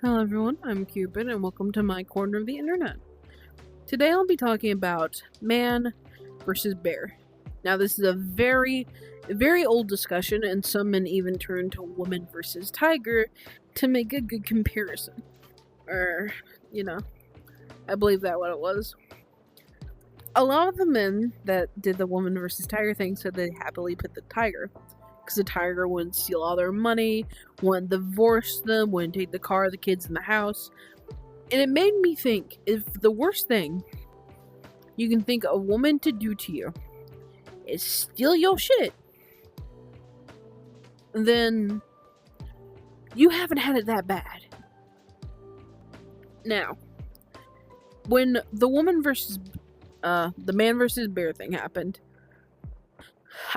Hello everyone, I'm Cupid and welcome to my corner of the internet. Today I'll be talking about man versus bear. Now this is a very old discussion and some men even turn to woman versus tiger to make a good comparison. Or, I believe that what it was. A lot of the men that did the woman versus tiger thing said they happily picked the tiger. Because the tiger wouldn't steal all their money, wouldn't divorce them, wouldn't take the car, the kids, and the house. And it made me think, if the worst thing you can think a woman to do to you is steal your shit, then you haven't had it that bad. Now, when the man versus bear thing happened,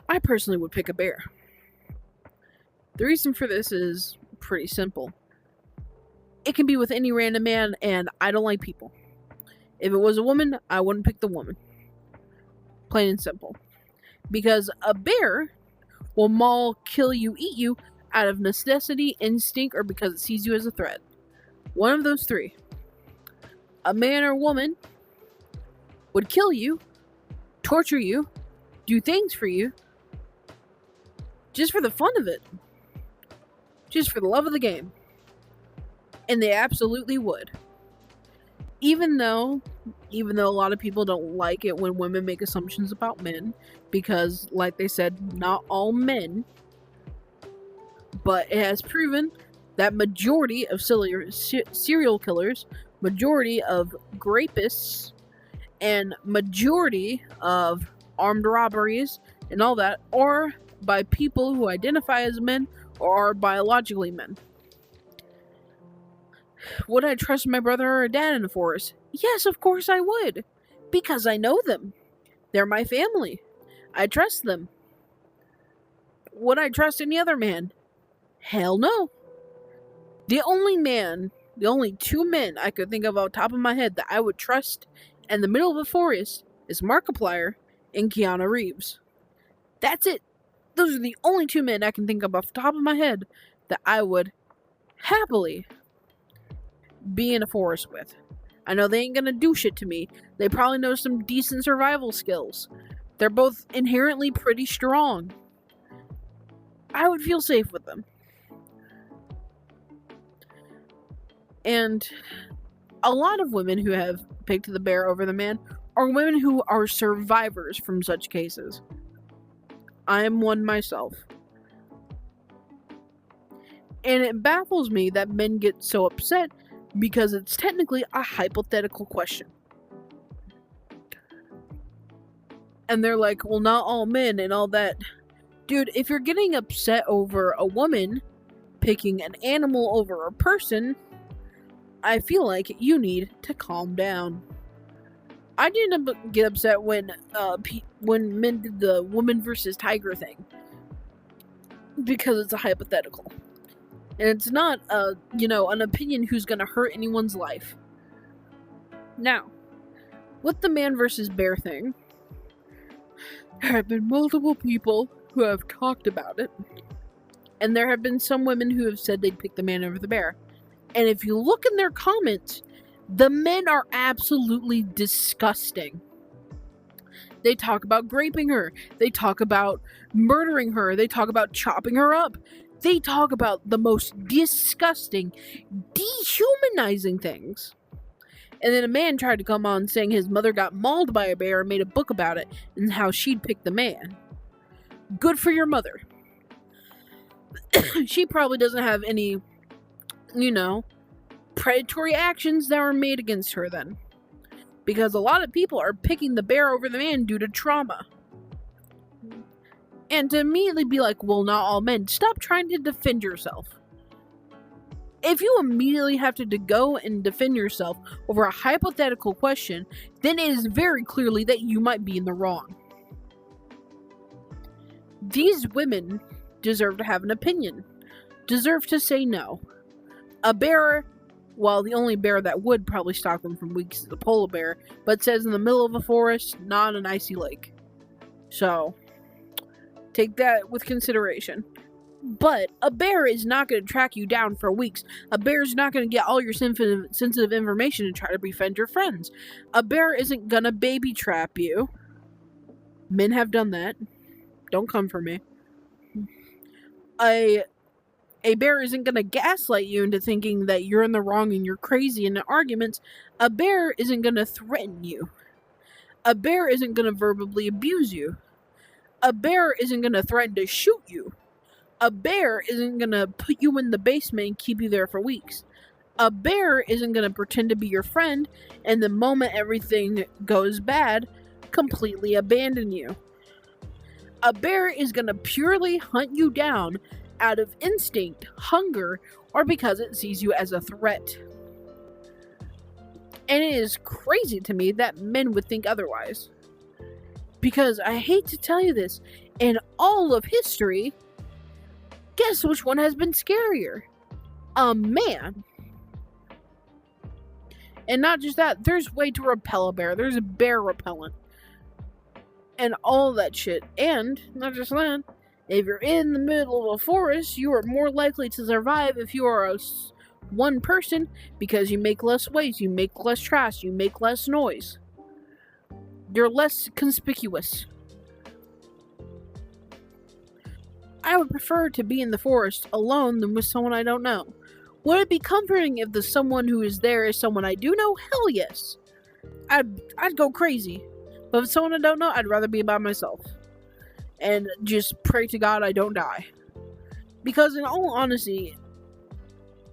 I personally would pick a bear. The reason for this is pretty simple. It can be with any random man, and I don't like people. If it was a woman, I wouldn't pick the woman. Plain and simple. Because a bear will maul, kill you, eat you out of necessity, instinct, or because it sees you as a threat. One of those three. A man or woman would kill you, torture you, do things for you, just for the fun of it. Just for the love of the game. And they absolutely would. Even though a lot of people don't like it when women make assumptions about men, because, like they said, not all men, but it has proven that majority of serial killers, majority of rapists, and majority of armed robberies and all that are by people who identify as men or are biologically men. Would I trust my brother or dad in a forest? Yes, of course I would. Because I know them. They're my family. I trust them. Would I trust any other man? Hell no. The only two men I could think of off the top of my head that I would trust in the middle of a forest is Markiplier and Keanu Reeves. That's it. Those are the only two men I can think of off the top of my head that I would happily be in a forest with. I know they ain't gonna do shit to me. They probably know some decent survival skills. They're both inherently pretty strong. I would feel safe with them. And a lot of women who have picked the bear over the man are women who are survivors from such cases. I am one myself. And it baffles me that men get so upset because it's technically a hypothetical question. And they're like, well, not all men and all that. Dude, if you're getting upset over a woman picking an animal over a person, I feel like you need to calm down. I didn't get upset when men did the woman versus tiger thing. Because it's a hypothetical. And it's not, an opinion who's going to hurt anyone's life. Now, with the man versus bear thing, there have been multiple people who have talked about it. And there have been some women who have said they'd pick the man over the bear. And if you look in their comments, the men are absolutely disgusting. They talk about raping her. They talk about murdering her. They talk about chopping her up. They talk about the most disgusting, dehumanizing things. And then a man tried to come on saying his mother got mauled by a bear and made a book about it and how she'd pick the man. Good for your mother. She probably doesn't have any, predatory actions that were made against her then. Because a lot of people are picking the bear over the man due to trauma. And to immediately be like, well, not all men. Stop trying to defend yourself. If you immediately have to go and defend yourself over a hypothetical question, then it is very clearly that you might be in the wrong. These women deserve to have an opinion. Deserve to say no. A bear, well, the only bear that would probably stop them from weeks is a polar bear, but says in the middle of a forest, not an icy lake. So, take that with consideration. But a bear is not going to track you down for weeks. A bear is not going to get all your sensitive information and try to befriend your friends. A bear isn't going to baby trap you. Men have done that. Don't come for me. A bear isn't going to gaslight you into thinking that you're in the wrong and you're crazy in arguments. A bear isn't going to threaten you. A bear isn't going to verbally abuse you. A bear isn't going to threaten to shoot you. A bear isn't going to put you in the basement and keep you there for weeks. A bear isn't going to pretend to be your friend and the moment everything goes bad, completely abandon you. A bear is going to purely hunt you down out of instinct, hunger, or because it sees you as a threat. And it is crazy to me that men would think otherwise. Because I hate to tell you this, in all of history, guess which one has been scarier? A man. And not just that, there's way to repel a bear. There's a bear repellent. And all that shit. And, not just that, if you're in the middle of a forest, you are more likely to survive if you are one person because you make less waste, you make less trash, you make less noise. You're less conspicuous. I would prefer to be in the forest alone than with someone I don't know. Would it be comforting if the someone who is there is someone I do know? Hell yes. I'd go crazy. But if someone I don't know, I'd rather be by myself. And just pray to God I don't die. Because in all honesty,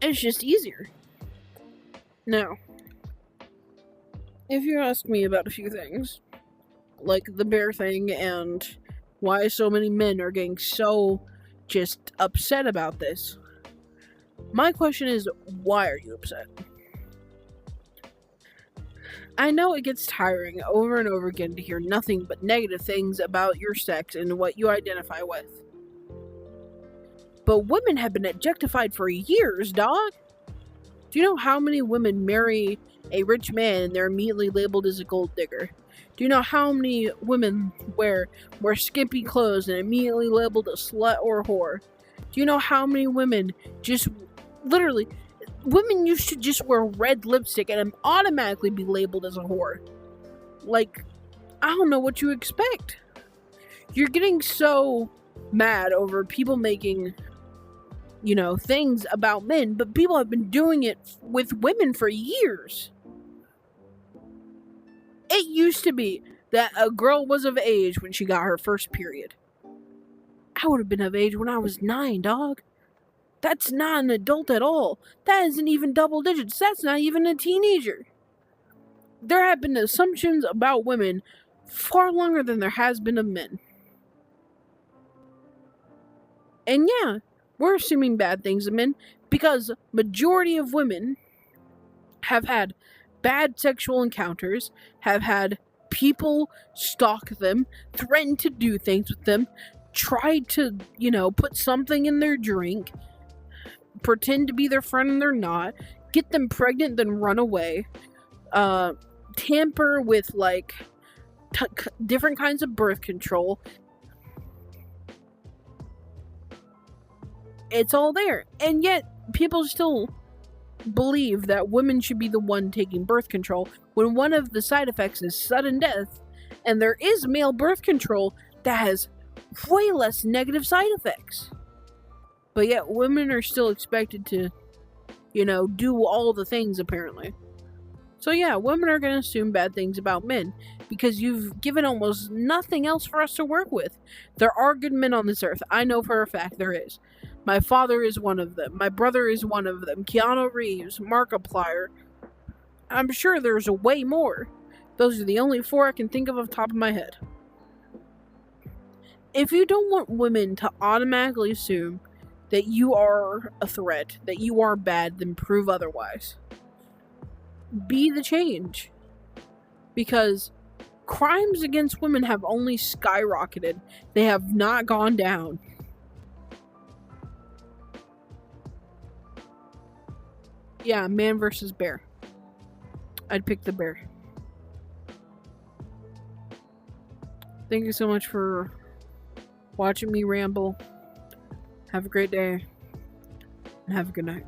it's just easier. Now, if you ask me about a few things, like the bear thing and why so many men are getting so just upset about this, my question is, why are you upset? I know it gets tiring over and over again to hear nothing but negative things about your sex and what you identify with. But women have been objectified for years, dog. Do you know how many women marry a rich man and they're immediately labeled as a gold digger? Do you know how many women wear skimpy clothes and immediately labeled a slut or a whore? Do you know how many women just literally... Women used to just wear red lipstick and automatically be labeled as a whore. Like, I don't know what you expect. You're getting so mad over people making, things about men, but people have been doing it with women for years. It used to be that a girl was of age when she got her first period. I would have been of age when I was 9, dog. That's not an adult at all. That isn't even double digits. That's not even a teenager. There have been assumptions about women far longer than there has been of men. And yeah, we're assuming bad things of men because majority of women have had bad sexual encounters, have had people stalk them, threaten to do things with them, try to, put something in their drink, pretend to be their friend and they're not, get them pregnant then run away, tamper with different kinds of birth control. It's all there, and yet people still believe that women should be the one taking birth control when one of the side effects is sudden death, and there is male birth control that has way less negative side effects. But yet, women are still expected to, do all the things, apparently. So yeah, women are going to assume bad things about men, because you've given almost nothing else for us to work with. There are good men on this earth. I know for a fact there is. My father is one of them. My brother is one of them. Keanu Reeves, Markiplier. I'm sure there's a way more. Those are the only 4 I can think of off the top of my head. If you don't want women to automatically assume that you are a threat, that you are bad, then prove otherwise. Be the change. Because crimes against women have only skyrocketed. They have not gone down. Yeah, man versus bear. I'd pick the bear. Thank you so much for watching me ramble. Have a great day, and have a good night.